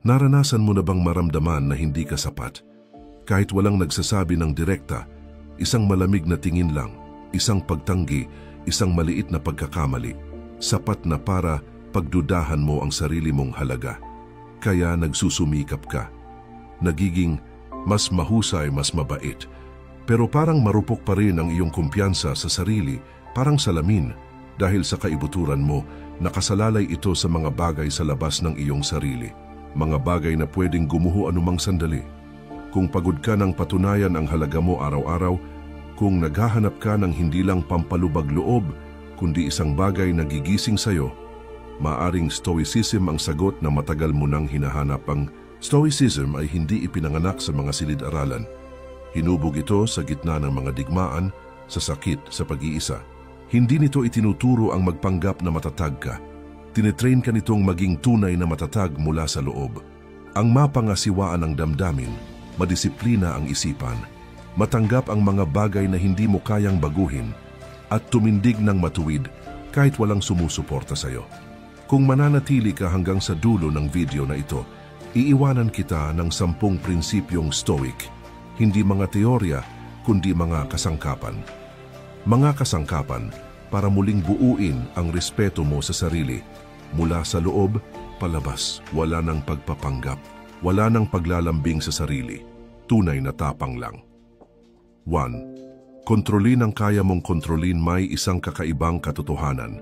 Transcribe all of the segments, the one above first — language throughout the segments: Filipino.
Naranasan mo na bang maramdaman na hindi ka sapat? Kahit walang nagsasabi ng direkta, isang malamig na tingin lang, isang pagtanggi, isang maliit na pagkakamali, sapat na para pagdudahan mo ang sarili mong halaga. Kaya nagsusumikap ka. Nagiging mas mahusay, mas mabait. Pero parang marupok pa rin ang iyong kumpiyansa sa sarili, parang salamin, dahil sa kaibuturan mo, nakasalalay ito sa mga bagay sa labas ng iyong sarili. Mga bagay na pwedeng gumuho anumang sandali. Kung pagod ka ng patunayan ang halaga mo araw-araw, kung naghahanap ka ng hindi lang pampalubag loob, kundi isang bagay na gigising sa'yo, maaring stoicism ang sagot na matagal mo nang hinahanap. Ang stoicism ay hindi ipinanganak sa mga silid-aralan. Hinubog ito sa gitna ng mga digmaan, sa sakit, sa pag-iisa. Hindi nito itinuturo ang magpanggap na matatag ka. Tinitrain ka nitong maging tunay na matatag mula sa loob. Ang mapangasiwaan ng damdamin, madisiplina ang isipan, matanggap ang mga bagay na hindi mo kayang baguhin, at tumindig ng matuwid kahit walang sumusuporta sa'yo. Kung mananatili ka hanggang sa dulo ng video na ito, iiwanan kita ng 10 prinsipyong stoic, hindi mga teorya, kundi mga kasangkapan. Mga kasangkapan para muling buuin ang respeto mo sa sarili. Mula sa loob, palabas, wala nang pagpapanggap, wala nang paglalambing sa sarili, tunay na tapang lang. 1. Kontrolin ang kaya mong kontrolin. May isang kakaibang katotohanan.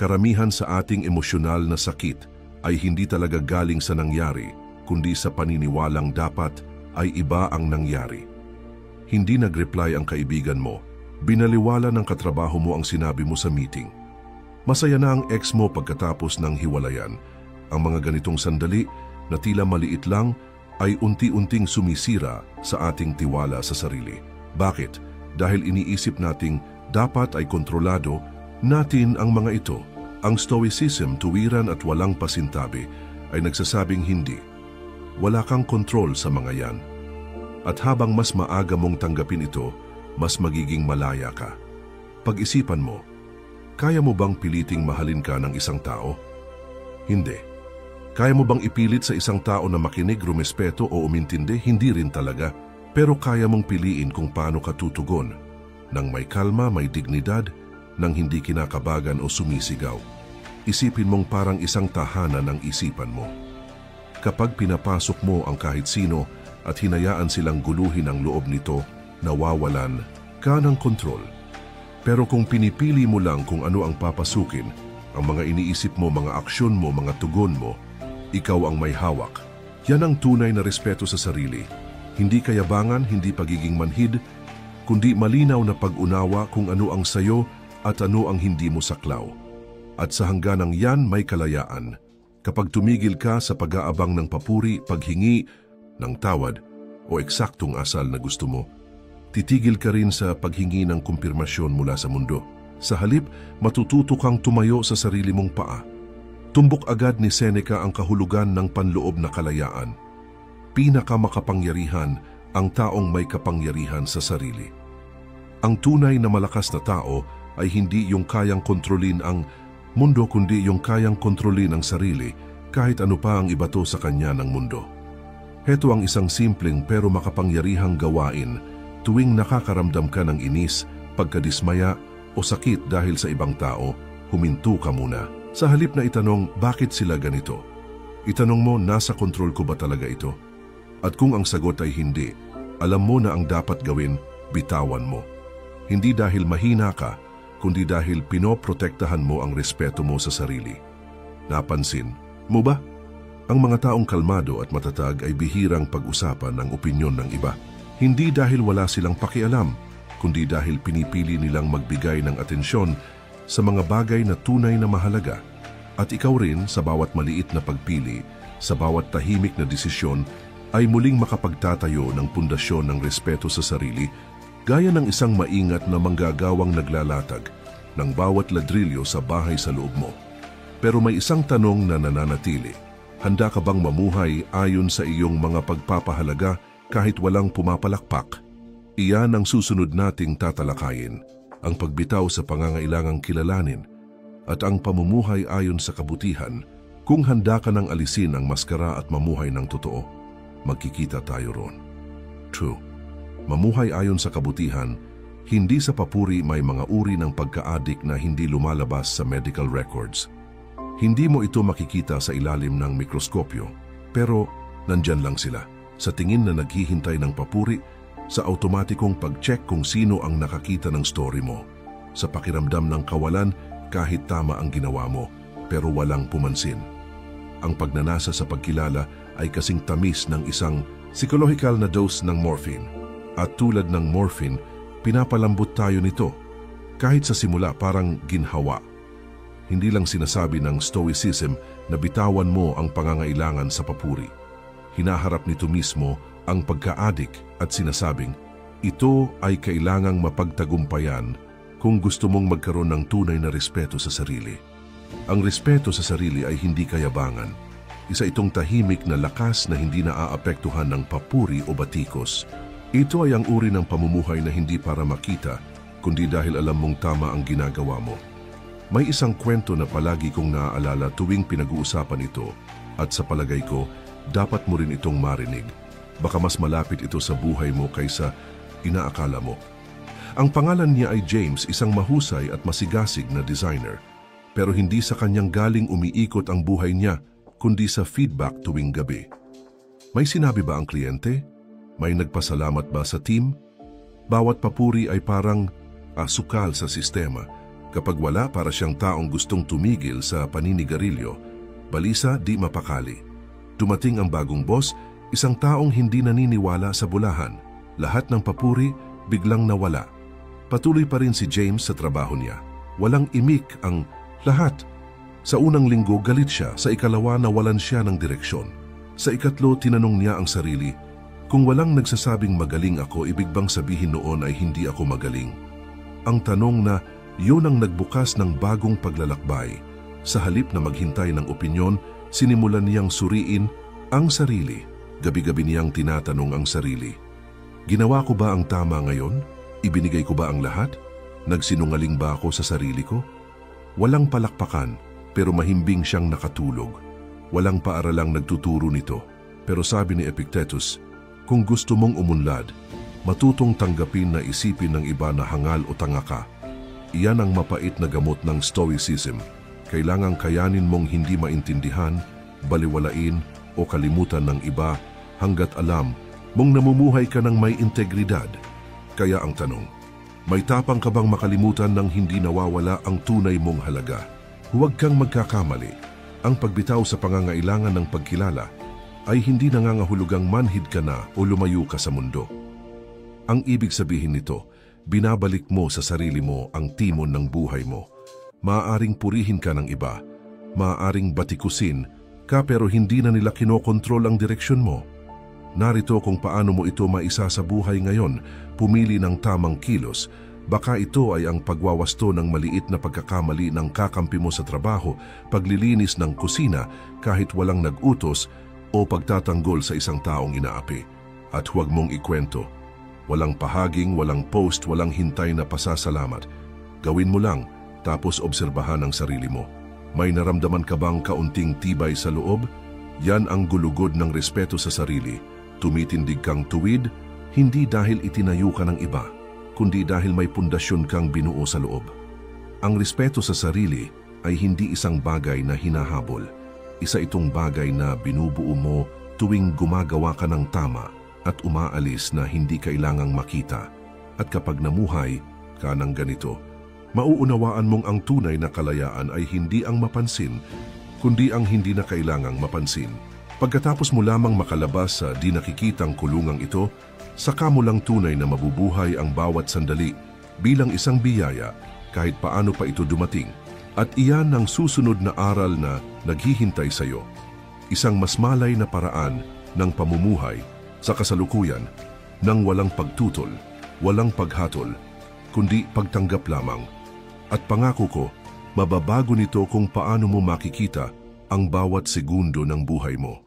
Karamihan sa ating emosyonal na sakit ay hindi talaga galing sa nangyari, kundi sa paniniwalang dapat ay iba ang nangyari. Hindi nag-reply ang kaibigan mo, binaliwala ng katrabaho mo ang sinabi mo sa meeting. Masaya na ang ex mo pagkatapos ng hiwalayan. Ang mga ganitong sandali na tila maliit lang ay unti-unting sumisira sa ating tiwala sa sarili. Bakit? Dahil iniisip nating dapat ay kontrolado natin ang mga ito. Ang stoicism, tuwiran at walang pasintabi, ay nagsasabing hindi. Wala kang kontrol sa mga yan. At habang mas maaga mong tanggapin ito, mas magiging malaya ka. Pag-isipan mo, kaya mo bang piliting mahalin ka ng isang tao? Hindi. Kaya mo bang ipilit sa isang tao na makinig, rumespeto o umintindi? Hindi rin talaga. Pero kaya mong piliin kung paano ka tutugon. Nang may kalma, may dignidad, nang hindi kinakabagan o sumisigaw. Isipin mong parang isang tahanan ang isipan mo. Kapag pinapasok mo ang kahit sino at hinayaan silang guluhin ang loob nito, nawawalan ka ng kontrol. Pero kung pinipili mo lang kung ano ang papasukin, ang mga iniisip mo, mga aksyon mo, mga tugon mo, ikaw ang may hawak. Yan ang tunay na respeto sa sarili. Hindi kayabangan, hindi pagiging manhid, kundi malinaw na pag-unawa kung ano ang sayo at ano ang hindi mo saklaw. At sa hangganang yan may kalayaan. Kapag tumigil ka sa pag-aabang ng papuri, paghingi ng tawad o eksaktong asal na gusto mo, titigil ka rin sa paghingi ng kumpirmasyon mula sa mundo. Sa halip, matututo kang tumayo sa sarili mong paa. Tumbok agad ni Seneca ang kahulugan ng panloob na kalayaan. Pinakamakapangyarihan ang taong may kapangyarihan sa sarili. Ang tunay na malakas na tao ay hindi yung kayang kontrolin ang mundo, kundi yung kayang kontrolin ang sarili kahit ano pa ang ibato sa kanya ng mundo. Heto ang isang simpleng pero makapangyarihang gawain. Tuwing nakakaramdam ka ng inis, pagkadismaya o sakit dahil sa ibang tao, huminto ka muna. Sa halip na itanong, bakit sila ganito? Itanong mo, nasa kontrol ko ba talaga ito? At kung ang sagot ay hindi, alam mo na ang dapat gawin, bitawan mo. Hindi dahil mahina ka, kundi dahil pinoprotektahan mo ang respeto mo sa sarili. Napansin mo ba? Ang mga taong kalmado at matatag ay bihirang pag-usapan ang opinyon ng iba. Hindi dahil wala silang pakialam, kundi dahil pinipili nilang magbigay ng atensyon sa mga bagay na tunay na mahalaga. At ikaw rin, sa bawat maliit na pagpili, sa bawat tahimik na desisyon, ay muling makapagtatayo ng pundasyon ng respeto sa sarili, gaya ng isang maingat na manggagawang naglalatag ng bawat ladrilyo sa bahay sa loob mo. Pero may isang tanong na nananatili. Handa ka bang mamuhay ayon sa iyong mga pagpapahalaga kahit walang pumapalakpak? Iyan ang susunod nating tatalakayin, ang pagbitaw sa pangangailangang kilalanin at ang pamumuhay ayon sa kabutihan Kung handa ka nang alisin ang maskara at mamuhay ng totoo, magkikita tayo roon. True. Mamuhay ayon sa kabutihan, hindi sa papuri. May mga uri ng pagka-addict na hindi lumalabas sa medical records. Hindi mo ito makikita sa ilalim ng mikroskopyo, pero nandyan lang sila. Sa tingin na naghihintay ng papuri, sa automatikong pag-check kung sino ang nakakita ng story mo. Sa pakiramdam ng kawalan kahit tama ang ginawa mo, pero walang pumansin. Ang pagnanasa sa pagkilala ay kasing tamis ng isang psychological na dose ng morphine. At tulad ng morphine, pinapalambot tayo nito. Kahit sa simula parang ginhawa. Hindi lang sinasabi ng stoicism na bitawan mo ang pangangailangan sa papuri. Hinaharap nito mismo ang pagka-addict at sinasabing, ito ay kailangang mapagtagumpayan kung gusto mong magkaroon ng tunay na respeto sa sarili. Ang respeto sa sarili ay hindi kayabangan. Isa itong tahimik na lakas na hindi naaapektuhan ng papuri o batikos. Ito ay ang uri ng pamumuhay na hindi para makita, kundi dahil alam mong tama ang ginagawa mo. May isang kwento na palagi kong naaalala tuwing pinag-uusapan ito, at sa palagay ko, dapat mo rin itong marinig. Baka mas malapit ito sa buhay mo kaysa inaakala mo. Ang pangalan niya ay James, isang mahusay at masigasig na designer. Pero hindi sa kanyang galing umiikot ang buhay niya, kundi sa feedback tuwing gabi. May sinabi ba ang kliyente? May nagpasalamat ba sa team? Bawat papuri ay parang sukal sa sistema. Kapag wala, para siyang taong gustong tumigil sa paninigarilyo. Balisa, di mapakali. Dumating ang bagong boss, isang taong hindi naniniwala sa bulahan. Lahat ng papuri biglang nawala. Patuloy pa rin si James sa trabaho niya. Walang imik ang lahat. Sa unang linggo, galit siya. Sa ikalawa, nawalan siya ng direksyon. Sa ikatlo, tinanong niya ang sarili, kung walang nagsasabing magaling ako, ibig bang sabihin noon ay hindi ako magaling? Ang tanong na yun ang nagbukas ng bagong paglalakbay. Sa halip na maghintay ng opinyon, sinimulan niyang suriin ang sarili. Gabi-gabi niyang tinatanong ang sarili. Ginawa ko ba ang tama ngayon? Ibinigay ko ba ang lahat? Nagsinungaling ba ako sa sarili ko? Walang palakpakan, pero mahimbing siyang nakatulog. Walang paaralang nagtuturo nito. Pero sabi ni Epictetus, kung gusto mong umunlad, matutong tanggapin na isipin ng iba na hangal o tanga ka. Iyan ang mapait na gamot ng stoicism. Kailangang kayanin mong hindi maintindihan, baliwalain o kalimutan ng iba hanggat alam mong namumuhay ka ng may integridad. Kaya ang tanong, may tapang ka bang makalimutan ng hindi nawawala ang tunay mong halaga? Huwag kang magkakamali. Ang pagbitaw sa pangangailangan ng pagkilala ay hindi nangangahulugang manhid ka na o lumayo ka sa mundo. Ang ibig sabihin nito, binabalik mo sa sarili mo ang timon ng buhay mo. Maaaring purihin ka ng iba, maaaring batikusin ka pero hindi na nila kinokontrol ang direksyon mo. Narito kung paano mo ito maisa sa buhay ngayon, pumili ng tamang kilos. Baka ito ay ang pagwawasto ng maliit na pagkakamali ng kakampi mo sa trabaho, paglilinis ng kusina kahit walang nag-utos o pagtatanggol sa isang taong inaapi. At huwag mong ikwento. Walang pahaging, walang post, walang hintay na pasasalamat. Gawin mo lang, tapos obserbahan ang sarili mo. May naramdaman ka bang kaunting tibay sa loob? Yan ang gulugod ng respeto sa sarili. Tumitindig kang tuwid, hindi dahil itinayo ka ng iba, kundi dahil may pundasyon kang binuo sa loob. Ang respeto sa sarili ay hindi isang bagay na hinahabol. Isa itong bagay na binubuo mo tuwing gumagawa ka ng tama at umaalis na hindi kailangang makita. At kapag namuhay ka ng ganito, mauunawaan mong ang tunay na kalayaan ay hindi ang mapansin, kundi ang hindi na kailangang mapansin. Pagkatapos mo lamang makalabas sa di nakikitang kulungang ito, saka mo lang tunay na mabubuhay ang bawat sandali bilang isang biyaya kahit paano pa ito dumating. At iyan ang susunod na aral na naghihintay sa iyo. Isang mas malay na paraan ng pamumuhay sa kasalukuyan nang walang pagtutol, walang paghatol, kundi pagtanggap lamang. At pangako ko, mababago nito kung paano mo makikita ang bawat segundo ng buhay mo.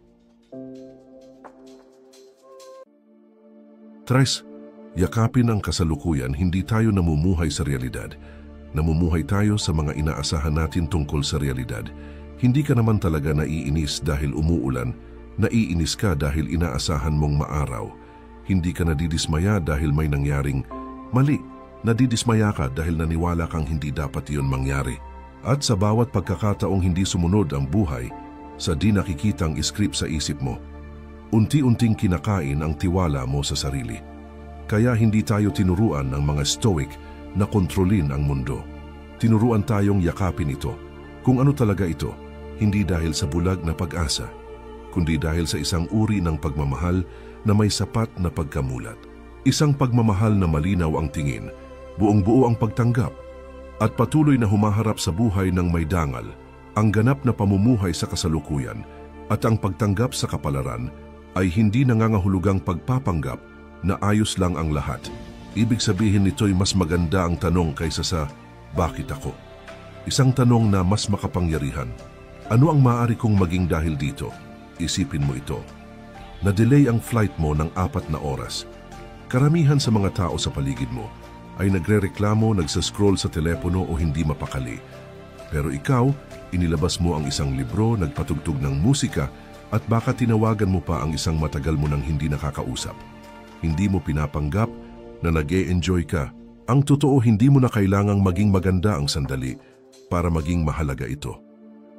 3. Yakapin ang kasalukuyan. Hindi tayo namumuhay sa realidad. Namumuhay tayo sa mga inaasahan natin tungkol sa realidad. Hindi ka naman talaga naiinis dahil umuulan, naiinis ka dahil inaasahan mong maaraw. Hindi ka nadidismaya dahil may nangyaring mali. Nadidismaya ka dahil naniwala kang hindi dapat iyon mangyari. At sa bawat pagkakataong hindi sumunod ang buhay, sa di nakikitang script sa isip mo, unti-unting kinakain ang tiwala mo sa sarili. Kaya hindi tayo tinuruan ng mga stoic na kontrolin ang mundo. Tinuruan tayong yakapin ito. Kung ano talaga ito, hindi dahil sa bulag na pag-asa, kundi dahil sa isang uri ng pagmamahal na may sapat na pagkamulat. Isang pagmamahal na malinaw ang tingin, buong-buo ang pagtanggap, at patuloy na humaharap sa buhay ng may dangal, ang ganap na pamumuhay sa kasalukuyan, at ang pagtanggap sa kapalaran ay hindi nangangahulugang pagpapanggap na ayos lang ang lahat. Ibig sabihin nito'y mas maganda ang tanong kaysa sa, bakit ako? Isang tanong na mas makapangyarihan. Ano ang maaari kong maging dahil dito? Isipin mo ito. Na-delay ang flight mo ng 4 na oras. Karamihan sa mga tao sa paligid mo ay nagre-reklamo, nagsascroll sa telepono o hindi mapakali. Pero ikaw, inilabas mo ang isang libro, nagpatugtog ng musika, at baka tinawagan mo pa ang isang matagal mo nang hindi nakakausap. Hindi mo pinapanggap na nag-e-enjoy ka. Ang totoo, hindi mo na kailangang maging maganda ang sandali para maging mahalaga ito.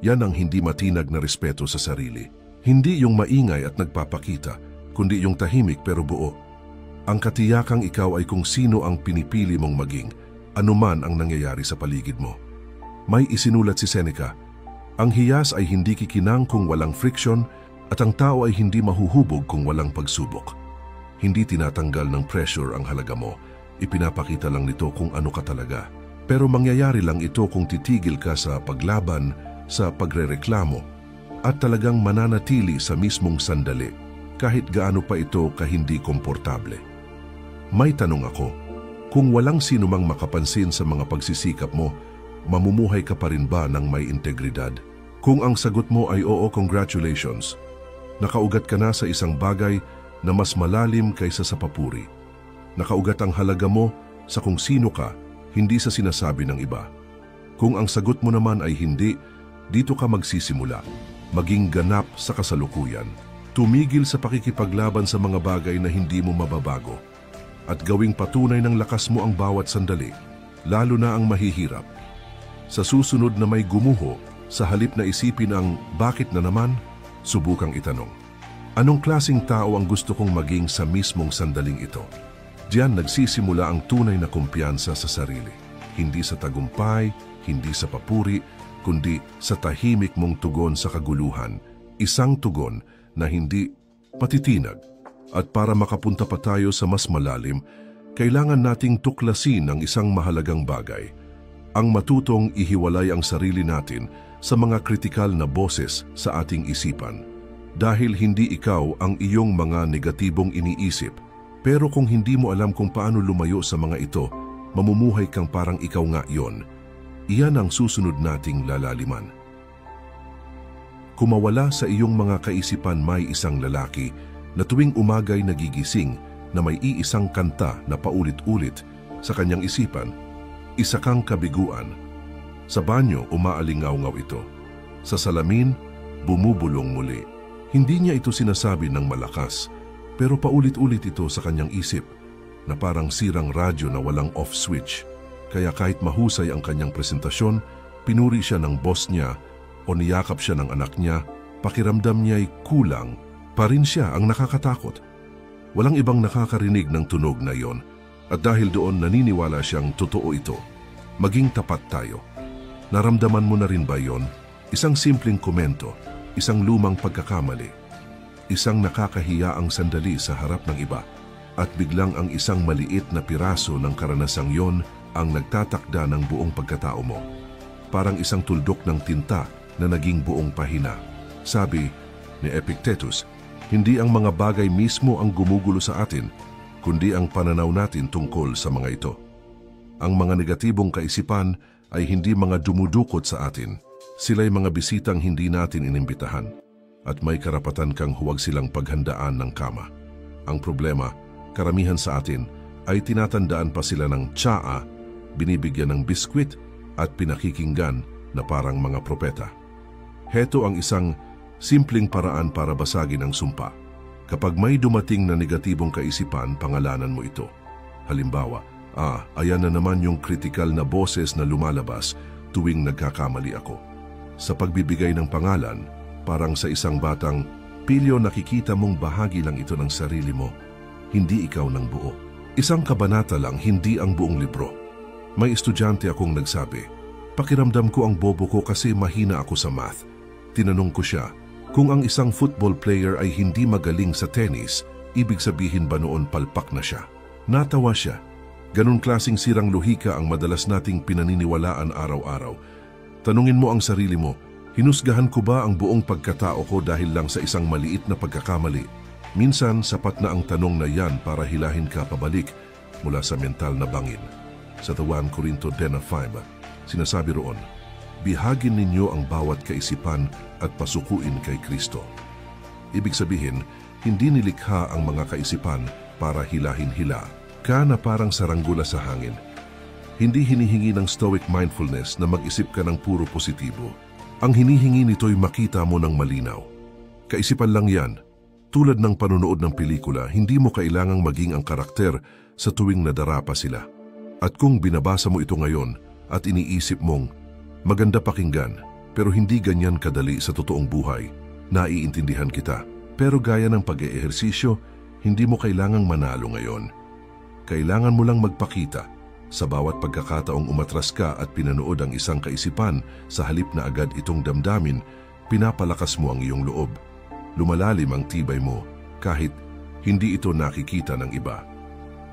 Yan ang hindi matinag na respeto sa sarili. Hindi yung maingay at nagpapakita, kundi yung tahimik pero buo. Ang katiyakang ikaw ay kung sino ang pinipili mong maging, anuman ang nangyayari sa paligid mo. May isinulat si Seneca, ang hiyas ay hindi kikinang kung walang friction at ang tao ay hindi mahuhubog kung walang pagsubok. Hindi tinatanggal ng pressure ang halaga mo, ipinapakita lang nito kung ano ka talaga. Pero mangyayari lang ito kung titigil ka sa paglaban, sa pagrereklamo, at talagang mananatili sa mismong sandali, kahit gaano pa ito kahindi komportable. May tanong ako, kung walang sinumang makapansin sa mga pagsisikap mo, mamumuhay ka pa rin ba ng may integridad? Kung ang sagot mo ay oo, congratulations. Nakaugat ka na sa isang bagay na mas malalim kaysa sa papuri. Nakaugat ang halaga mo sa kung sino ka, hindi sa sinasabi ng iba. Kung ang sagot mo naman ay hindi, dito ka magsisimula, maging ganap sa kasalukuyan. Tumigil sa pakikipaglaban sa mga bagay na hindi mo mababago. At gawing patunay ng lakas mo ang bawat sandali, lalo na ang mahihirap. Sa susunod na may gumuho, sa halip na isipin ang bakit na naman, subukang itanong, anong klaseng tao ang gusto kong maging sa mismong sandaling ito? Diyan nagsisimula ang tunay na kumpiyansa sa sarili. Hindi sa tagumpay, hindi sa papuri, kundi sa tahimik mong tugon sa kaguluhan. Isang tugon na hindi patitinag. At para makapunta pa tayo sa mas malalim, kailangan nating tuklasin ang isang mahalagang bagay. Ang matutong ihiwalay ang sarili natin sa mga kritikal na boses sa ating isipan. Dahil hindi ikaw ang iyong mga negatibong iniisip, pero kung hindi mo alam kung paano lumayo sa mga ito, mamumuhay kang parang ikaw nga yon. Iyan ang susunod nating lalaliman. Kumawala sa iyong mga kaisipan may isang lalaki na tuwing umagay nagigising na may iisang kanta na paulit-ulit sa kanyang isipan. Isa kang kabiguan. Sa banyo, umaalingaw-ngaw ito. Sa salamin, bumubulong muli. Hindi niya ito sinasabi ng malakas, pero paulit-ulit ito sa kanyang isip na parang sirang radyo na walang off switch. Kaya kahit mahusay ang kanyang presentasyon, pinuri siya ng boss niya o niyakap siya ng anak niya, pakiramdam niya'y kulang, pa rin siya ang nakakatakot. Walang ibang nakakarinig ng tunog na iyon at dahil doon naniniwala siyang totoo ito. Maging tapat tayo. Naramdaman mo na rin ba iyon? Isang simpleng komento, isang lumang pagkakamali, isang nakakahiyaang sandali sa harap ng iba, at biglang ang isang maliit na piraso ng karanasang yon ang nagtatakda ng buong pagkatao mo. Parang isang tuldok ng tinta na naging buong pahina. Sabi ni Epictetus, hindi ang mga bagay mismo ang gumugulo sa atin, kundi ang pananaw natin tungkol sa mga ito. Ang mga negatibong kaisipan ay hindi mga dumudukot sa atin. Sila'y mga bisitang hindi natin inimbitahan at may karapatan kang huwag silang paghandaan ng kama. Ang problema, karamihan sa atin ay tinatandaan pa sila ng tsaa, binibigyan ng biskwit at pinakikinggan na parang mga propeta. Heto ang isang simpleng paraan para basagin ang sumpa. Kapag may dumating na negatibong kaisipan, pangalanan mo ito. Halimbawa, ayan na naman yung kritikal na boses na lumalabas tuwing nagkakamali ako. Sa pagbibigay ng pangalan, parang sa isang batang, Pilyo, nakikita mong bahagi lang ito ng sarili mo, hindi ikaw ng buo. Isang kabanata lang, hindi ang buong libro. May estudyante akong nagsabi, pakiramdam ko ang bobo ko kasi mahina ako sa math. Tinanong ko siya, kung ang isang football player ay hindi magaling sa tennis, ibig sabihin ba noon palpak na siya? Natawa siya. Ganun klasing sirang lohika ang madalas nating pinaniniwalaan araw-araw. Tanungin mo ang sarili mo, hinusgahan ko ba ang buong pagkatao ko dahil lang sa isang maliit na pagkakamali? Minsan, sapat na ang tanong na yan para hilahin ka pabalik mula sa mental na bangin. Sa 1 Corinto 10:5, sinasabi roon, bihagin ninyo ang bawat kaisipan at pasukuin kay Kristo. Ibig sabihin, hindi nilikha ang mga kaisipan para hilahin-hila ka na parang saranggula sa hangin. Hindi hinihingi ng Stoic mindfulness na mag-isip ka ng puro positibo. Ang hinihingi nito'y makita mo ng malinaw. Kaisipan lang yan. Tulad ng panonood ng pelikula, hindi mo kailangang maging ang karakter sa tuwing nadarapa sila. At kung binabasa mo ito ngayon at iniisip mong, maganda pakinggan, pero hindi ganyan kadali sa totoong buhay, naiintindihan kita. Pero gaya ng pag-eehersisyo, hindi mo kailangang manalo ngayon. Kailangan mo lang magpakita. Sa bawat pagkakataong umatras ka at pinanood ang isang kaisipan, sa halip na agad itong damdamin, pinapalakas mo ang iyong loob. Lumalalim ang tibay mo kahit hindi ito nakikita ng iba.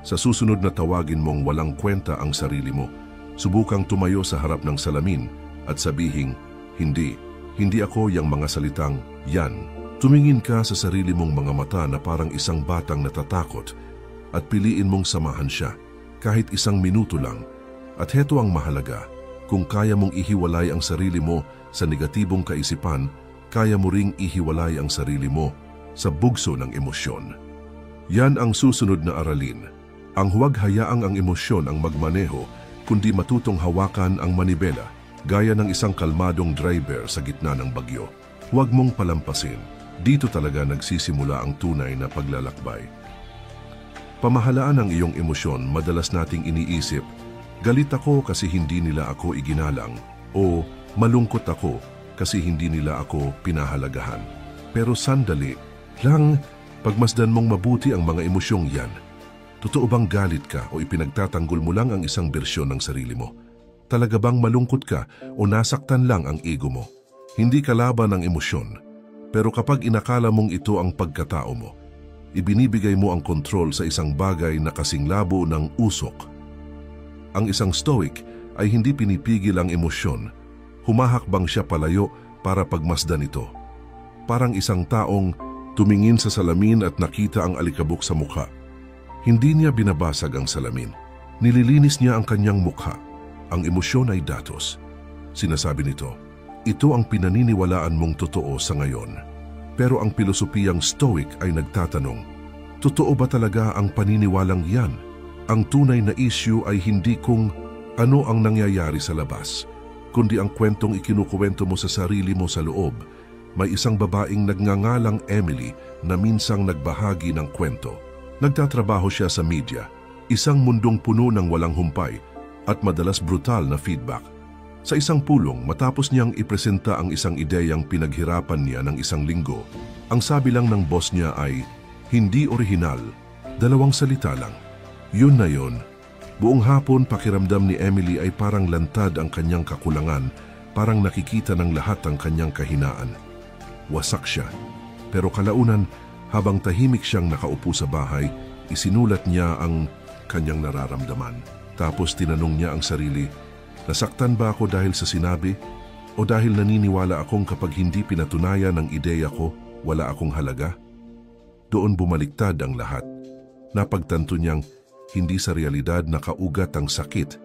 Sa susunod na tawagin mong walang kwenta ang sarili mo, subukang tumayo sa harap ng salamin at sabihing, hindi ako yang mga salitang yan. Tumingin ka sa sarili mong mga mata na parang isang batang natatakot at piliin mong samahan siya kahit 1 minuto lang. At heto ang mahalaga, kung kaya mong ihiwalay ang sarili mo sa negatibong kaisipan, kaya mo ring ihiwalay ang sarili mo sa bugso ng emosyon. Yan ang susunod na aralin. Ang huwag hayaang ang emosyon ang magmaneho, kundi matutong hawakan ang manibela, gaya ng isang kalmadong driver sa gitna ng bagyo. Huwag mong palampasin. Dito talaga nagsisimula ang tunay na paglalakbay. Pamahalaan ang iyong emosyon, madalas nating iniisip, galit ako kasi hindi nila ako iginalang, o malungkot ako kasi hindi nila ako pinahalagahan. Pero sandali lang, pagmasdan mong mabuti ang mga emosyong yan. Totoo bang galit ka o ipinagtatanggol mo lang ang isang bersyon ng sarili mo? Talaga bang malungkot ka o nasaktan lang ang ego mo? Hindi kalaban ang emosyon. Pero kapag inakala mong ito ang pagkatao mo, ibinibigay mo ang kontrol sa isang bagay na kasing labo ng usok. Ang isang stoic ay hindi pinipigil ang emosyon. Humahakbang siya palayo para pagmasdan ito. Parang isang taong tumingin sa salamin at nakita ang alikabok sa mukha. Hindi niya binabasag ang salamin. Nililinis niya ang kanyang mukha. Ang emosyon ay datos. Sinasabi nito, ito ang pinaniniwalaan mong totoo sa ngayon. Pero ang pilosopiyang Stoic ay nagtatanong, totoo ba talaga ang paniniwalang yan? Ang tunay na issue ay hindi kung ano ang nangyayari sa labas, kundi ang kwentong ikinukuwento mo sa sarili mo sa loob. May isang babaeng nagngangalang Emily na minsang nagbahagi ng kwento. Nagtatrabaho siya sa media, isang mundong puno ng walang humpay at madalas brutal na feedback. Sa isang pulong, matapos niyang ipresenta ang isang ideyang pinaghirapan niya ng 1 linggo, ang sabi lang ng boss niya ay, hindi orihinal, 2 salita lang. Yun na yun. Buong hapon pakiramdam ni Emily ay parang lantad ang kanyang kakulangan, parang nakikita ng lahat ang kanyang kahinaan. Wasak siya. Pero kalaunan, habang tahimik siyang nakaupo sa bahay, isinulat niya ang kanyang nararamdaman. Tapos tinanong niya ang sarili, nasaktan ba ako dahil sa sinabi? O dahil naniniwala akong kapag hindi pinatunayan ang ideya ko, wala akong halaga? Doon bumaliktad ang lahat. Napagtanto niyang hindi sa realidad nakaugat ang sakit,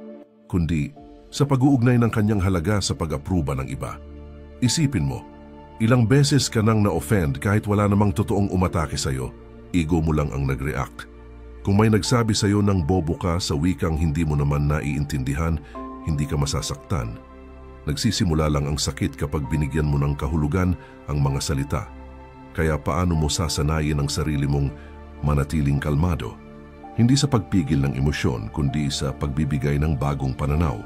kundi sa pag-uugnay ng kanyang halaga sa pag-apruba ng iba. Isipin mo, ilang beses ka nang na-offend kahit wala namang totoong umatake sa'yo, ego mo lang ang nag-react. Kung may nagsabi sa'yo ng bobo ka sa wikang hindi mo naman naiintindihan, hindi ka masasaktan. Nagsisimula lang ang sakit kapag binigyan mo ng kahulugan ang mga salita. Kaya paano mo sasanayin ang sarili mong manatiling kalmado? Hindi sa pagpigil ng emosyon, kundi sa pagbibigay ng bagong pananaw.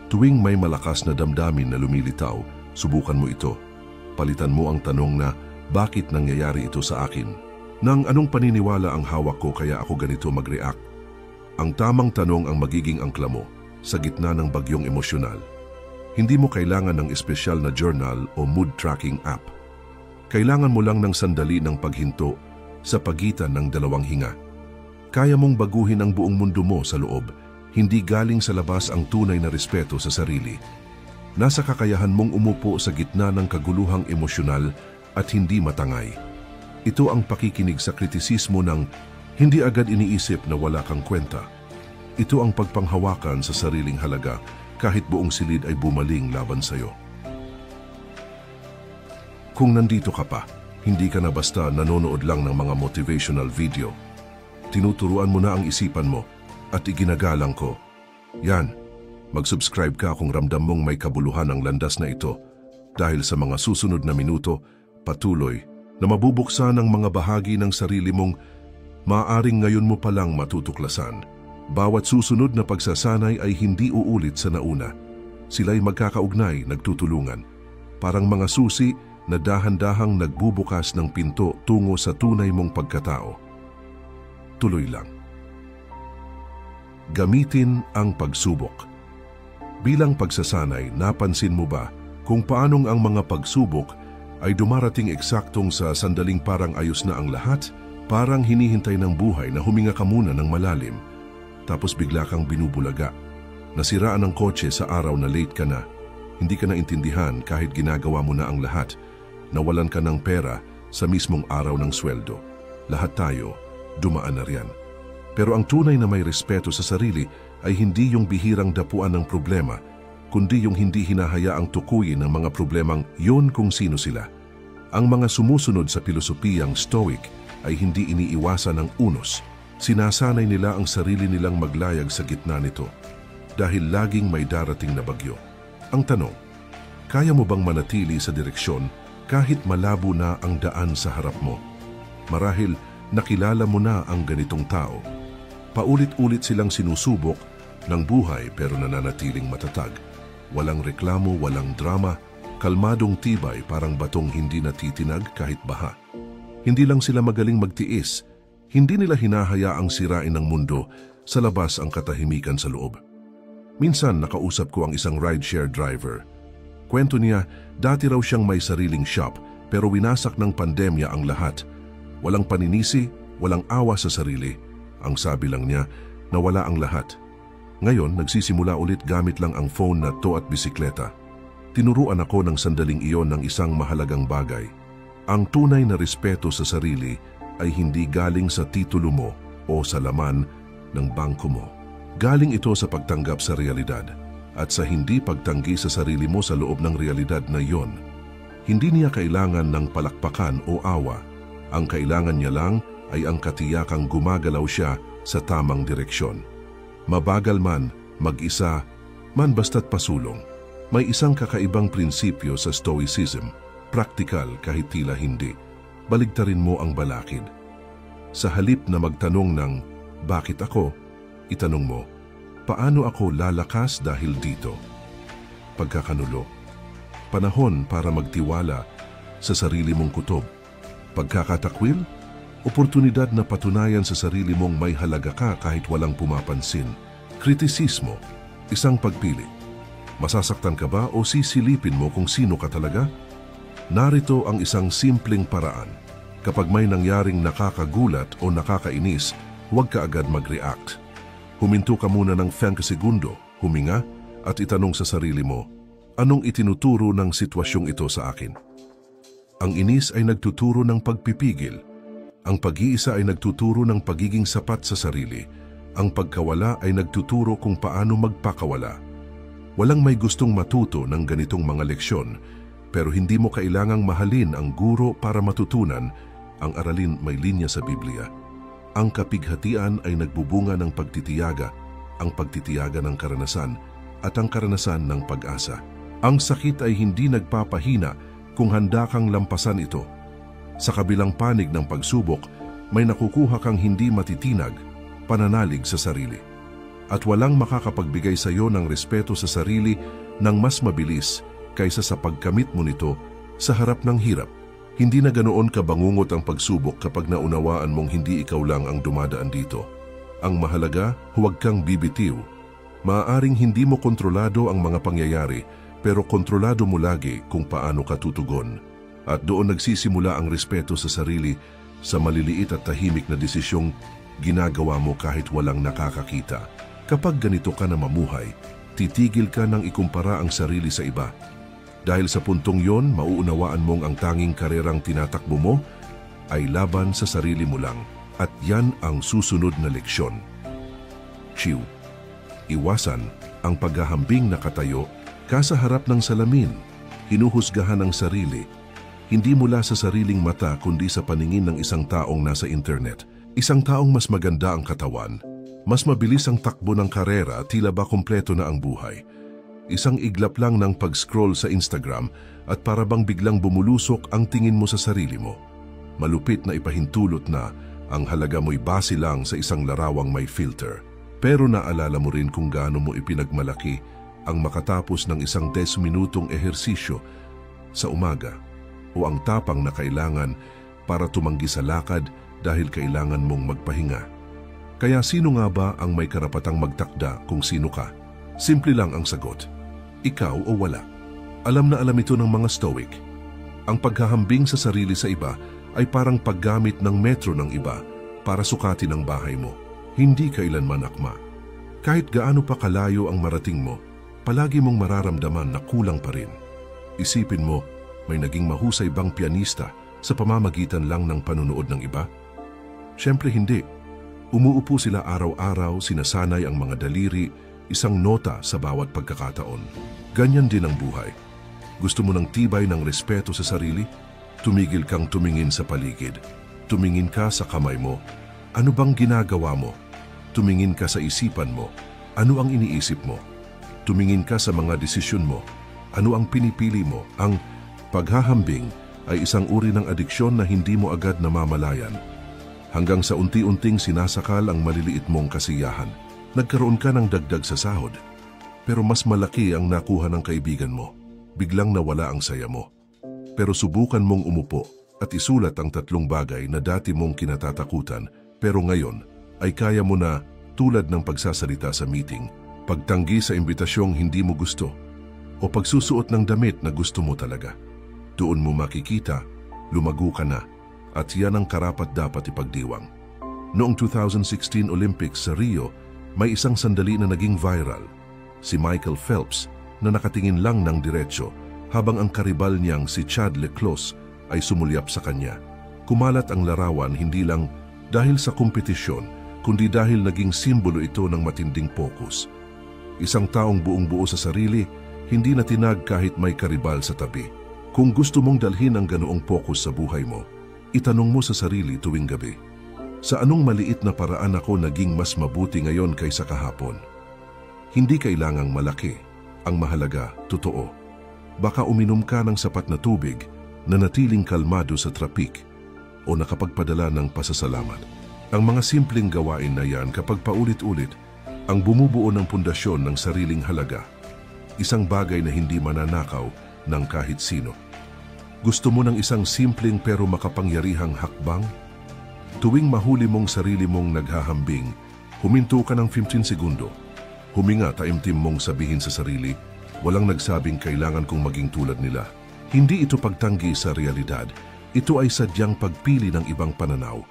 Tuwing may malakas na damdamin na lumilitaw, subukan mo ito. Palitan mo ang tanong na, bakit nangyayari ito sa akin? Nang anong paniniwala ang hawak ko kaya ako ganito mag-react? Ang tamang tanong ang magiging angkla mo sa gitna ng bagyong emosyonal. Hindi mo kailangan ng espesyal na journal o mood tracking app. Kailangan mo lang ng sandali ng paghinto sa pagitan ng dalawang hinga. Kaya mong baguhin ang buong mundo mo sa loob, hindi galing sa labas ang tunay na respeto sa sarili. Nasa kakayahan mong umupo sa gitna ng kaguluhang emosyonal at hindi matangay. Ito ang pakikinig sa kritisismo ng hindi agad iniisip na wala kang kwenta. Ito ang pagpanghawakan sa sariling halaga kahit buong silid ay bumaling laban sa'yo. Kung nandito ka pa, hindi ka na basta nanonood lang ng mga motivational video. Tinuturuan mo na ang isipan mo at iginagalang ko. Yan, mag-subscribe ka kung ramdam mong may kabuluhan ang landas na ito dahil sa mga susunod na minuto, patuloy na mabubuksan ang mga bahagi ng sarili mong maaaring ngayon mo palang matutuklasan. Bawat susunod na pagsasanay ay hindi uulit sa nauna. Sila'y magkakaugnay, nagtutulungan. Parang mga susi na dahan-dahang nagbubukas ng pinto tungo sa tunay mong pagkatao. Tuloy lang. Gamitin ang pagsubok. Bilang pagsasanay, napansin mo ba kung paanong ang mga pagsubok ay dumarating eksaktong sa sandaling parang ayos na ang lahat? Parang hinihintay ng buhay na huminga ka muna ng malalim, tapos bigla kang binubulaga. Nasiraan ang kotse sa araw na late ka na. Hindi ka na intindihan kahit ginagawa mo na ang lahat. Nawalan ka ng pera sa mismong araw ng sweldo. Lahat tayo, dumaan na riyan. Pero ang tunay na may respeto sa sarili ay hindi yung bihirang dapuan ng problema, kundi yung hindi hinahayaang tukuyin ng mga problemang yun kung sino sila. Ang mga sumusunod sa pilosopiyang Stoic ay hindi iniiwasan ng unos. Sinasanay nila ang sarili nilang maglayag sa gitna nito dahil laging may darating na bagyo. Ang tanong, kaya mo bang manatili sa direksyon kahit malabo na ang daan sa harap mo? Marahil nakilala mo na ang ganitong tao. Paulit-ulit silang sinusubok ng buhay pero nananatiling matatag. Walang reklamo, walang drama, kalmadong tibay parang batong hindi natitinag kahit baha. Hindi lang sila magaling magtiis, hindi nila hinahayaang sirain ng mundo, sa labas ang katahimikan sa loob. Minsan nakausap ko ang isang rideshare driver. Kwento niya, dati raw siyang may sariling shop pero winasak ng pandemya ang lahat. Walang paninisi, walang awa sa sarili. Ang sabi lang niya, nawala ang lahat. Ngayon, nagsisimula ulit gamit lang ang phone na to at bisikleta. Tinuruan ako ng sandaling iyon ng isang mahalagang bagay. Ang tunay na respeto sa sarili ay hindi galing sa titulo mo o sa laman ng bangko mo. Galing ito sa pagtanggap sa realidad at sa hindi pagtanggi sa sarili mo sa loob ng realidad na iyon. Hindi niya kailangan ng palakpakan o awa. Ang kailangan niya lang ay ang katiyakang gumagalaw siya sa tamang direksyon. Mabagal man, mag-isa, man basta't pasulong. May isang kakaibang prinsipyo sa Stoicism, praktikal kahit tila hindi. Baligtarin mo ang balakid. Sa halip na magtanong ng, bakit ako? Itanong mo, paano ako lalakas dahil dito? Pagkakanulo. Panahon para magtiwala sa sarili mong kutob. Pagkakatakwil, oportunidad na patunayan sa sarili mong may halaga ka kahit walang pumapansin. Kritisismo, isang pagpili. Masasaktan ka ba o sisilipin mo kung sino ka talaga? Narito ang isang simpleng paraan. Kapag may nangyaring nakakagulat o nakakainis, huwag ka agad mag-react. Huminto ka muna ng 5 segundo, huminga at itanong sa sarili mo, anong itinuturo ng sitwasyong ito sa akin? Ang inis ay nagtuturo ng pagpipigil. Ang pag-iisa ay nagtuturo ng pagiging sapat sa sarili. Ang pagkawala ay nagtuturo kung paano magpakawala. Walang may gustong matuto ng ganitong mga leksyon, pero hindi mo kailangang mahalin ang guro para matutunan. Ang aralin may linya sa Biblia. Ang kapighatian ay nagbubunga ng pagtitiyaga, ang pagtitiyaga ng karanasan, at ang karanasan ng pag-asa. Ang sakit ay hindi nagpapahina kung handa kang lampasan ito. Sa kabilang panig ng pagsubok, may nakukuha kang hindi matitinag, pananalig sa sarili. At walang makakapagbigay sa iyo ng respeto sa sarili ng mas mabilis kaysa sa pagkamit mo nito sa harap ng hirap. Hindi na ganoon kabangungot ang pagsubok kapag naunawaan mong hindi ikaw lang ang dumadaan dito. Ang mahalaga, huwag kang bibitiw. Maaaring hindi mo kontrolado ang mga pangyayari, pero kontrolado mo lagi kung paano ka tutugon. At doon nagsisimula ang respeto sa sarili sa maliliit at tahimik na desisyong ginagawa mo kahit walang nakakakita. Kapag ganito ka na mamuhay, titigil ka ng ikumpara ang sarili sa iba. Dahil sa puntong yon, mauunawaan mong ang tanging karerang tinatakbo mo ay laban sa sarili mo lang. At yan ang susunod na leksyon. Chiw. Iwasan ang paghahambing na katayo ka sa harap ng salamin, hinuhusgahan ang sarili, hindi mula sa sariling mata kundi sa paningin ng isang taong nasa internet. Isang taong mas maganda ang katawan, mas mabilis ang takbo ng karera, tila ba kumpleto na ang buhay. Isang iglap lang ng pag-scroll sa Instagram at para bang biglang bumulusok ang tingin mo sa sarili mo. Malupit na ipahintulot na ang halaga mo'y base lang sa isang larawang may filter. Pero naalala mo rin kung gaano mo ipinagmalaki ang makatapos ng isang 10 minutong ehersisyo sa umaga o ang tapang na kailangan para tumanggi sa lakad dahil kailangan mong magpahinga. Kaya sino nga ba ang may karapatang magtakda kung sino ka? Simple lang ang sagot. Ikaw o wala. Alam na alam ito ng mga Stoic. Ang paghahambing sa sarili sa iba ay parang paggamit ng metro ng iba para sukatin ang bahay mo. Hindi kailanman akma. Kahit gaano pa kalayo ang marating mo, palagi mong mararamdaman na kulang pa rin. Isipin mo, may naging mahusay bang pianista sa pamamagitan lang ng panunood ng iba? Siyempre hindi. Umuupo sila araw-araw, sinasanay ang mga daliri, isang nota sa bawat pagkakataon. Ganyan din ang buhay. Gusto mo ng tibay ng respeto sa sarili? Tumigil kang tumingin sa paligid. Tumingin ka sa kamay mo. Ano bang ginagawa mo? Tumingin ka sa isipan mo. Ano ang iniisip mo? Tumingin ka sa mga desisyon mo. Ano ang pinipili mo? Ang paghahambing ay isang uri ng adiksyon na hindi mo agad namamalayan. Hanggang sa unti-unting sinasakal ang maliliit mong kasiyahan. Nagkaroon ka ng dagdag sa sahod. Pero mas malaki ang nakuha ng kaibigan mo. Biglang nawala ang saya mo. Pero subukan mong umupo at isulat ang 3 bagay na dati mong kinatatakutan pero ngayon ay kaya mo na, tulad ng pagsasalita sa meeting, pagtanggi sa imbitasyong hindi mo gusto, o pagsusuot ng damit na gusto mo talaga. Doon mo makikita, lumago ka na, at yan ang karapat-dapat ipagdiwang. Noong 2016 Olympics sa Rio, may isang sandali na naging viral. Si Michael Phelps na nakatingin lang ng diretsyo habang ang karibal niyang si Chad Leclos ay sumulyap sa kanya. Kumalat ang larawan hindi lang dahil sa kompetisyon, kundi dahil naging simbolo ito ng matinding focus. Isang taong buong-buo sa sarili, hindi na tinag kahit may karibal sa tabi. Kung gusto mong dalhin ang ganoong focus sa buhay mo, itanong mo sa sarili tuwing gabi, sa anong maliit na paraan ako naging mas mabuti ngayon kaysa kahapon? Hindi kailangang malaki. Ang mahalaga, totoo. Baka uminom ka ng sapat na tubig, nanatiling kalmado sa trapik, o nakapagpadala ng pasasalamat. Ang mga simpleng gawain na yan kapag paulit-ulit, ang bumubuo ng pundasyon ng sariling halaga. Isang bagay na hindi mananakaw ng kahit sino. Gusto mo ng isang simpleng pero makapangyarihang hakbang? Tuwing mahuli mong sarili mong naghahambing, huminto ka ng 15 segundo. Huminga, taimtim mong sabihin sa sarili, walang nagsabing kailangan kong maging tulad nila. Hindi ito pagtanggi sa realidad, ito ay sadyang pagpili ng ibang pananaw.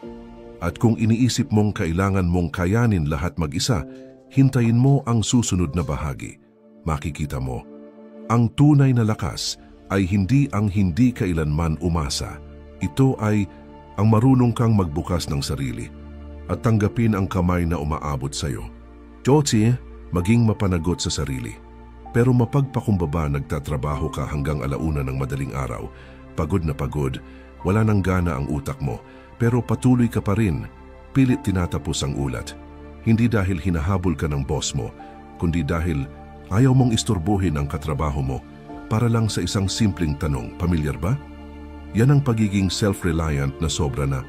At kung iniisip mong kailangan mong kayanin lahat mag-isa, hintayin mo ang susunod na bahagi. Makikita mo, ang tunay na lakas ay hindi ang hindi kailanman umasa. Ito ay ang marunong kang magbukas ng sarili at tanggapin ang kamay na umaabot sa iyo. Chotsi, maging mapanagot sa sarili. Pero mapagpakumbaba nagtatrabaho ka hanggang 1:00 ng madaling araw, pagod na pagod, wala nang gana ang utak mo, pero patuloy ka pa rin, pilit tinatapos ang ulat. Hindi dahil hinahabol ka ng boss mo, kundi dahil ayaw mong istorbohin ang katrabaho mo, para lang sa isang simpleng tanong, pamilyar ba? Yan ang pagiging self-reliant na sobra na.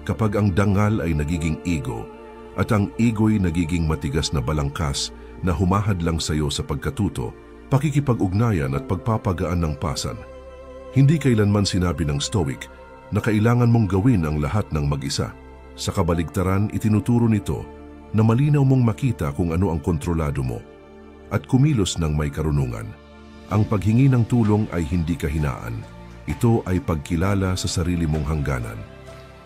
Kapag ang dangal ay nagiging ego at ang ego'y nagiging matigas na balangkas na humahad lang sa iyo sa pagkatuto, pakikipag-ugnayan at pagpapagaan ng pasan. Hindi kailanman sinabi ng Stoic na kailangan mong gawin ang lahat ng mag-isa. Sa kabaligtaran, itinuturo nito na malinaw mong makita kung ano ang kontrolado mo at kumilos ng may karunungan. Ang paghingi ng tulong ay hindi kahinaan. Ito ay pagkilala sa sarili mong hangganan.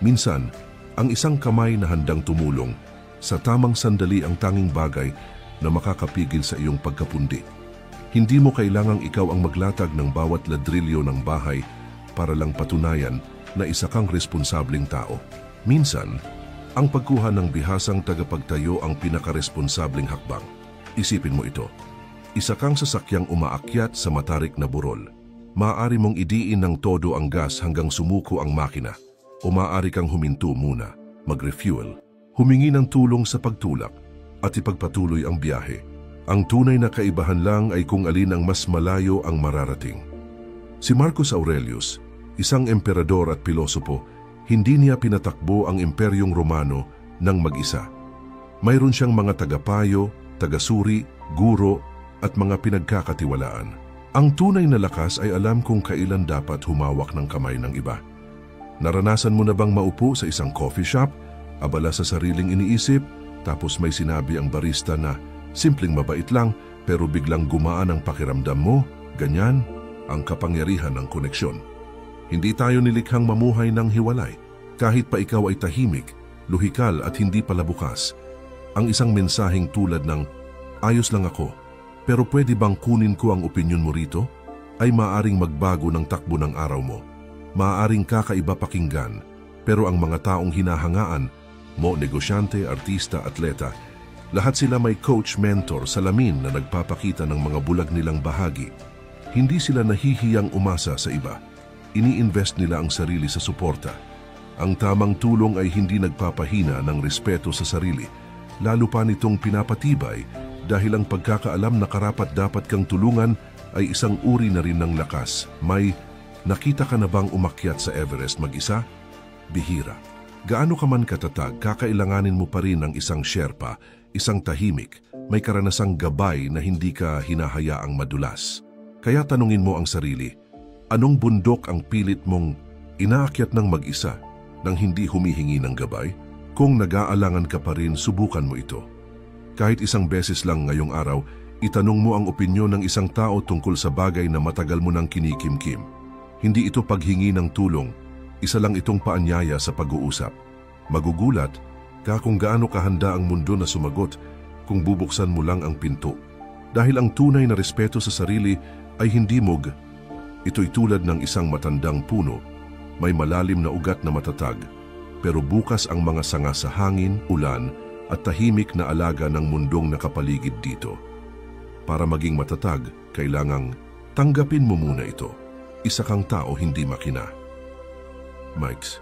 Minsan, ang isang kamay na handang tumulong, sa tamang sandali ang tanging bagay na makakapigil sa iyong pagkapundi. Hindi mo kailangang ikaw ang maglatag ng bawat ladrilyo ng bahay para lang patunayan na isa kang responsableng tao. Minsan, ang pagkuha ng bihasang tagapagtayo ang pinakaresponsabling hakbang. Isipin mo ito. Isa kang sasakyang umaakyat sa matarik na burol. Maaari mong idiin ng todo ang gas hanggang sumuko ang makina. O maaari kang huminto muna, mag-refuel, humingi ng tulong sa pagtulak at ipagpatuloy ang biyahe. Ang tunay na kaibahan lang ay kung alin ang mas malayo ang mararating. Si Marcus Aurelius, isang emperador at pilosopo, hindi niya pinatakbo ang Imperyong Romano ng mag-isa. Mayroon siyang mga tagapayo, tagasuri, guro at mga pinagkakatiwalaan. Ang tunay na lakas ay alam kung kailan dapat humawak ng kamay ng iba. Naranasan mo na bang maupo sa isang coffee shop, abala sa sariling iniisip, tapos may sinabi ang barista na simpleng mabait lang pero biglang gumaan ang pakiramdam mo? Ganyan ang kapangyarihan ng koneksyon. Hindi tayo nilikhang mamuhay ng hiwalay. Kahit pa ikaw ay tahimik, luhikal at hindi pala bukas. Ang isang mensaheng tulad ng, "Ayos lang ako, pero pwede bang kunin ko ang opinyon mo rito?" ay maaaring magbago ng takbo ng araw mo. Maaaring kakaiba pakinggan, pero ang mga taong hinahangaan mo, negosyante, artista, atleta, lahat sila may coach, mentor, salamin na nagpapakita ng mga bulag nilang bahagi. Hindi sila nahihiyang umasa sa iba. Ini-invest nila ang sarili sa suporta. Ang tamang tulong ay hindi nagpapahina ng respeto sa sarili, lalo pa nitong pinapatibay dahil ang pagkakaalam na karapat-dapat kang tulungan ay isang uri na rin ng lakas. May nakita ka na bang umakyat sa Everest mag-isa? Bihira. Gaano ka man katatag, kakailanganin mo pa rin ng isang Sherpa, isang tahimik, may karanasang gabay na hindi ka hinahayaang madulas. Kaya tanungin mo ang sarili, anong bundok ang pilit mong inaakyat ng mag-isa nang hindi humihingi ng gabay? Kung nag-aalangan ka pa rin, subukan mo ito. Kahit isang beses lang ngayong araw, itanong mo ang opinyon ng isang tao tungkol sa bagay na matagal mo nang kinikimkim. Hindi ito paghingi ng tulong, isa lang itong paanyaya sa pag-uusap. Magugulat ka kung gaano kahanda ang mundo na sumagot kung bubuksan mo lang ang pinto. Dahil ang tunay na respeto sa sarili ay hindi mog. Ito'y tulad ng isang matandang puno, may malalim na ugat na matatag, pero bukas ang mga sanga sa hangin, ulan at tahimik na alaga ng mundong nakapaligid dito. Para maging matatag, kailangang tanggapin mo muna ito. Isa kang tao, hindi makina. Mikes,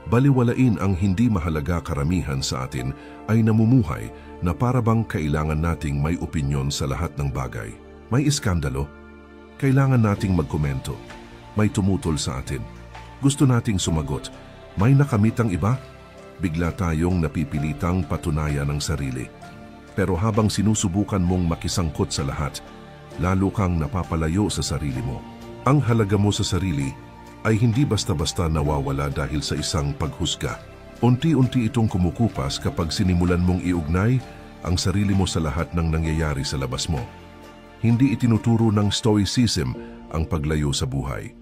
baliwalain ang hindi mahalaga. Karamihan sa atin ay namumuhay na para bang kailangan nating may opinyon sa lahat ng bagay. May iskandalo, kailangan nating magkomento. May tumutol sa atin, gusto nating sumagot. May nakamit ang iba, bigla tayong napipilitang patunayan ng sarili. Pero habang sinusubukan mong makisangkot sa lahat, lalo kang napapalayo sa sarili mo. Ang halaga mo sa sarili ay hindi basta-basta nawawala dahil sa isang paghusga. Unti-unti itong kumukupas kapag sinimulan mong iugnay ang sarili mo sa lahat ng nangyayari sa labas mo. Hindi itinuturo ng Stoicism ang paglayo sa buhay.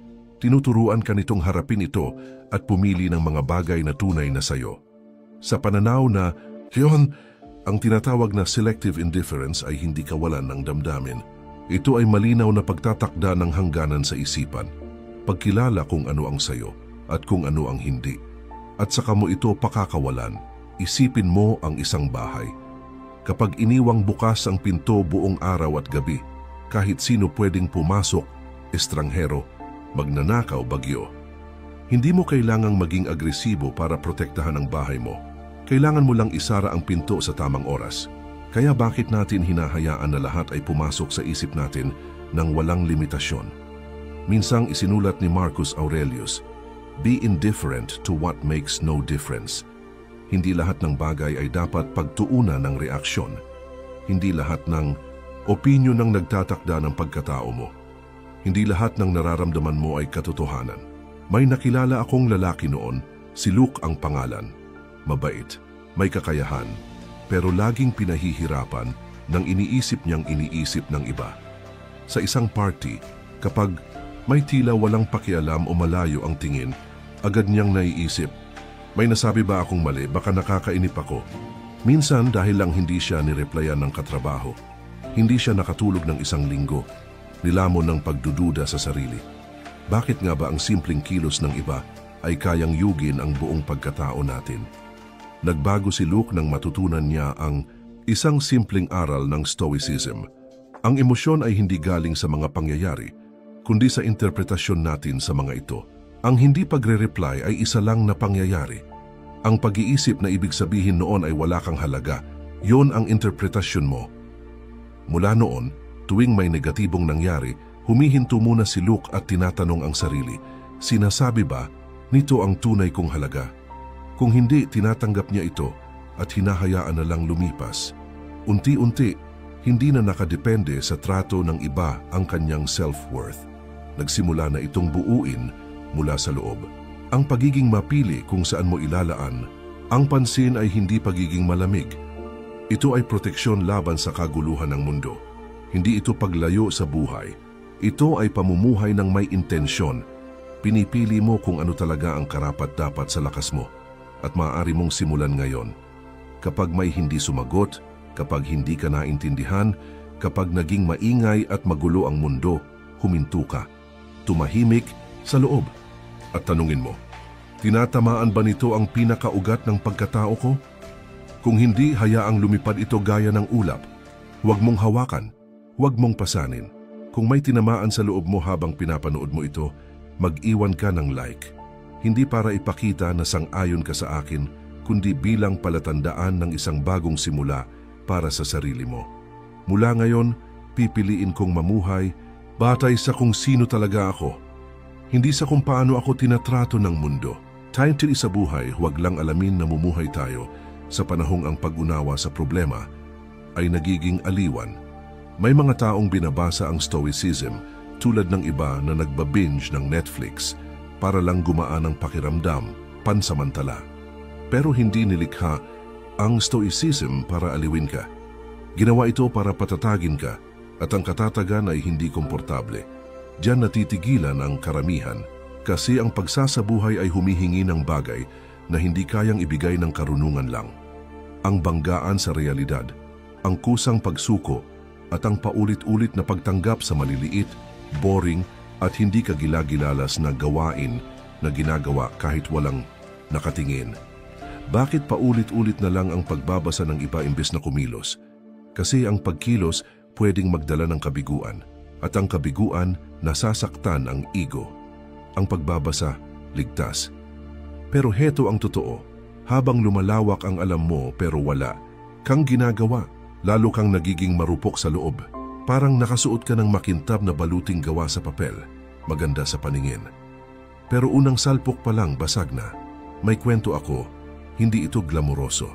Tinuturuan ka nitong harapin ito at pumili ng mga bagay na tunay na sayo. Sa pananaw na, "Yon, ang tinatawag na selective indifference ay hindi kawalan ng damdamin." Ito ay malinaw na pagtatakda ng hangganan sa isipan. Pagkilala kung ano ang sayo at kung ano ang hindi. At saka mo ito pakakawalan. Isipin mo ang isang bahay. Kapag iniwang bukas ang pinto buong araw at gabi, kahit sino pwedeng pumasok, estranghero, magnanakaw, bagyo. Hindi mo kailangang maging agresibo para protektahan ang bahay mo. Kailangan mo lang isara ang pinto sa tamang oras. Kaya bakit natin hinahayaan na lahat ay pumasok sa isip natin ng walang limitasyon? Minsang isinulat ni Marcus Aurelius, "Be indifferent to what makes no difference." Hindi lahat ng bagay ay dapat pagtuunan ng reaksyon. Hindi lahat ng opinyon ang nagtatakda ng pagkatao mo. Hindi lahat ng nararamdaman mo ay katotohanan. May nakilala akong lalaki noon, si Luke ang pangalan. Mabait, may kakayahan, pero laging pinahihirapan nang iniisip niyang iniisip ng iba. Sa isang party, kapag may tila walang pakialam o malayo ang tingin, agad niyang naiisip, may nasabi ba akong mali, baka nakakainip ako. Minsan dahil lang hindi siya nireplyan ng katrabaho, hindi siya nakatulog ng isang linggo, nilamon ng pagdududa sa sarili. Bakit nga ba ang simpleng kilos ng iba ay kayang yugin ang buong pagkatao natin? Nagbago si Luke nang matutunan niya ang isang simpleng aral ng Stoicism. Ang emosyon ay hindi galing sa mga pangyayari, kundi sa interpretasyon natin sa mga ito. Ang hindi pagre-reply ay isa lang na pangyayari. Ang pag-iisip na ibig sabihin noon ay wala kang halaga, yon ang interpretasyon mo. Mula noon, tuwing may negatibong nangyari, humihinto muna si Luke at tinatanong ang sarili, sinasabi ba, nito ang tunay kong halaga? Kung hindi, tinatanggap niya ito at hinahayaan na lang lumipas. Unti-unti, hindi na nakadepende sa trato ng iba ang kanyang self-worth. Nagsimula na itong buuin mula sa loob. Ang pagiging mapili kung saan mo ilalaan, ang pansin ay hindi pagiging malamig. Ito ay proteksyon laban sa kaguluhan ng mundo. Hindi ito paglayo sa buhay. Ito ay pamumuhay ng may intensyon. Pinipili mo kung ano talaga ang karapat-dapat sa lakas mo. At maaari mong simulan ngayon. Kapag may hindi sumagot, kapag hindi ka naintindihan, kapag naging maingay at magulo ang mundo, huminto ka. Tumahimik sa loob. At tanungin mo, tinatamaan ba nito ang pinakaugat ng pagkatao ko? Kung hindi, hayaang lumipad ito gaya ng ulap. Huwag mong hawakan, huwag mong pasanin. Kung may tinamaan sa loob mo habang pinapanood mo ito, mag-iwan ka ng like. Hindi para ipakita na sang-ayon ka sa akin, kundi bilang palatandaan ng isang bagong simula para sa sarili mo. Mula ngayon, pipiliin kong mamuhay batay sa kung sino talaga ako. Hindi sa kung paano ako tinatrato ng mundo. Title sa buhay, huwag lang alamin na mumuhay tayo sa panahong ang pag-unawa sa problema ay nagiging aliwan. May mga taong binabasa ang Stoicism tulad ng iba na nagbabinge ng Netflix para lang gumaan ang pakiramdam, pansamantala. Pero hindi nilikha ang Stoicism para aliwin ka. Ginawa ito para patatagin ka at ang katatagan ay hindi komportable. Diyan natitigilan ang karamihan kasi ang pagsasabuhay ay humihingi ng bagay na hindi kayang ibigay ng karunungan lang. Ang banggaan sa realidad, ang kusang pagsuko at ang paulit-ulit na pagtanggap sa maliliit, boring at hindi kagila-gilalas na gawain na ginagawa kahit walang nakatingin. Bakit paulit-ulit na lang ang pagbabasa ng iba imbes na kumilos? Kasi ang pagkilos pwedeng magdala ng kabiguan at ang kabiguan nasasaktan ang ego. Ang pagbabasa, ligtas. Pero heto ang totoo, habang lumalawak ang alam mo pero wala kang ginagawa, lalo kang nagiging marupok sa loob. Parang nakasuot ka ng makintab na baluting gawa sa papel, maganda sa paningin. Pero unang salpok pa lang basag na. May kwento ako, hindi ito glamoroso.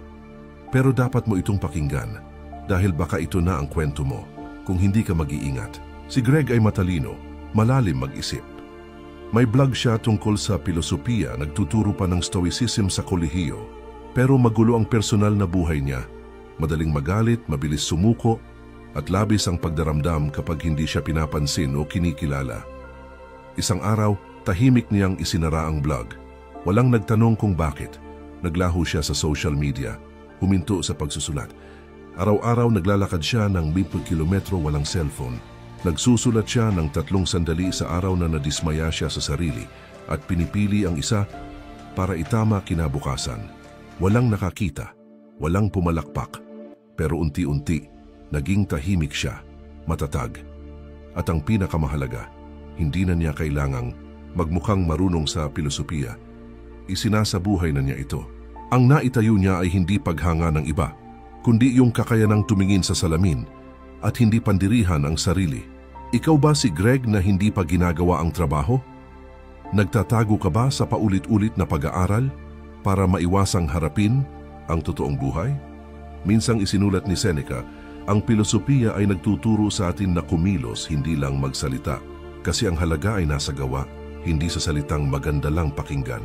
Pero dapat mo itong pakinggan dahil baka ito na ang kwento mo kung hindi ka mag-iingat. Si Greg ay matalino, malalim mag-isip. May blog siya tungkol sa filosofiya, nagtuturo pa ng Stoicism sa kolehiyo. Pero magulo ang personal na buhay niya. Madaling magalit, mabilis sumuko, at labis ang pagdaramdam kapag hindi siya pinapansin o kinikilala. Isang araw, tahimik niyang isinara ang blog. Walang nagtanong kung bakit. Naglaho siya sa social media, huminto sa pagsusulat. Araw-araw naglalakad siya ng 10 kilometro walang cellphone. Nagsusulat siya ng 3 sandali sa araw na nadismaya siya sa sarili at pinipili ang isa para itama kinabukasan. Walang nakakita, walang pumalakpak, pero unti-unti naging tahimik siya, matatag. At ang pinakamahalaga, hindi na niya kailangang magmukhang marunong sa filosofiya. Isinasabuhay na niya ito. Ang naitayo niya ay hindi paghanga ng iba, kundi yung kakayanang tumingin sa salamin at hindi pandirihan ang sarili. Ikaw ba si Greg na hindi pa ginagawa ang trabaho? Nagtatago ka ba sa paulit-ulit na pag-aaral para maiwasang harapin ang totoong buhay? Minsang isinulat ni Seneca, ang filosofiya ay nagtuturo sa atin na kumilos, hindi lang magsalita. Kasi ang halaga ay nasa gawa, hindi sa salitang maganda lang pakinggan.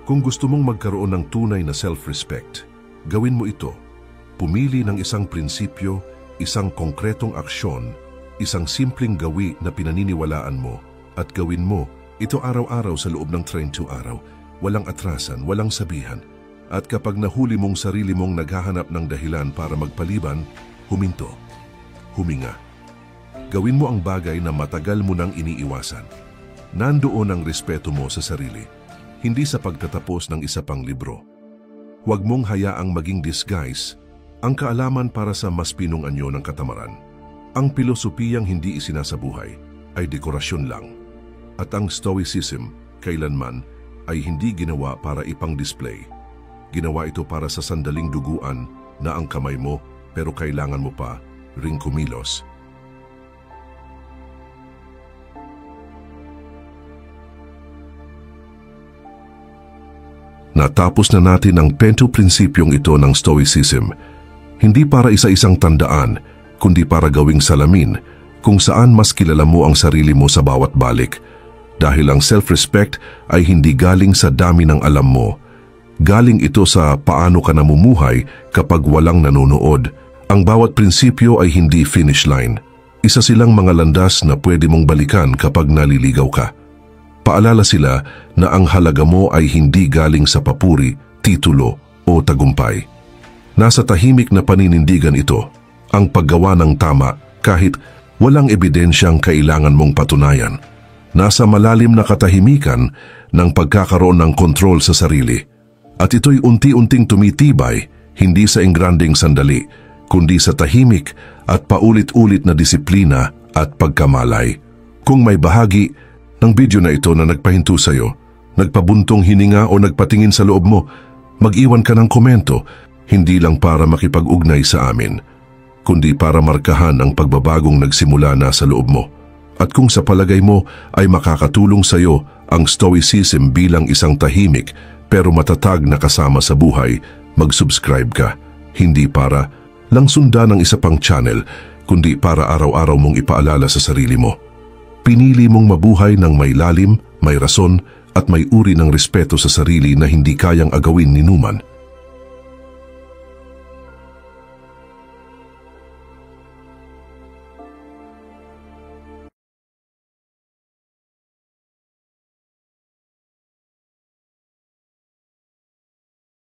Kung gusto mong magkaroon ng tunay na self-respect, gawin mo ito. Pumili ng isang prinsipyo, isang konkretong aksyon, isang simpleng gawi na pinaniniwalaan mo at gawin mo ito araw-araw sa loob ng 30 araw. Walang atrasan, walang sabihan. At kapag nahuli mong sarili mong naghahanap ng dahilan para magpaliban, huminto, huminga. Gawin mo ang bagay na matagal mo nang iniiwasan. Nandoon ang respeto mo sa sarili, hindi sa pagtatapos ng isa pang libro. Huwag mong hayaang maging disguise ang kaalaman para sa mas pinong anyo ng katamaran. Ang pilosopiyang hindi isinasabuhay ay dekorasyon lang. At ang Stoicism, kailanman, ay hindi ginawa para ipang-display. Ginawa ito para sa sandaling duguan na ang kamay mo pero kailangan mo pa ring kumilos. Natapos na natin ang 10 prinsipyong ito ng Stoicism, hindi para isa-isang tandaan, kundi para gawing salamin kung saan mas kilala mo ang sarili mo sa bawat balik. Dahil ang self-respect ay hindi galing sa dami ng alam mo. Galing ito sa paano ka namumuhay kapag walang nanonood. Ang bawat prinsipyo ay hindi finish line. Isa silang mga landas na pwede mong balikan kapag naliligaw ka. Paalala sila na ang halaga mo ay hindi galing sa papuri, titulo o tagumpay. Nasa tahimik na paninindigan ito, ang paggawa ng tama kahit walang ebidensyang kailangan mong patunayan. Nasa malalim na katahimikan ng pagkakaroon ng kontrol sa sarili. At ito'y unti-unting tumitibay, hindi sa engranding sandali, kundi sa tahimik at paulit-ulit na disiplina at pagkamalay. Kung may bahagi ng video na ito na nagpahinto sa'yo, nagpabuntong hininga o nagpatingin sa loob mo, mag-iwan ka ng komento, hindi lang para makipag-ugnay sa amin, kundi para markahan ang pagbabagong nagsimula na sa loob mo. At kung sa palagay mo ay makakatulong sa iyo ang Stoicism bilang isang tahimik pero matatag na kasama sa buhay, mag-subscribe ka. Hindi para lang sundan ng isa pang channel, kundi para araw-araw mong ipaalala sa sarili mo. Pinili mong mabuhay ng may lalim, may rason at may uri ng respeto sa sarili na hindi kayang agawin ni numan.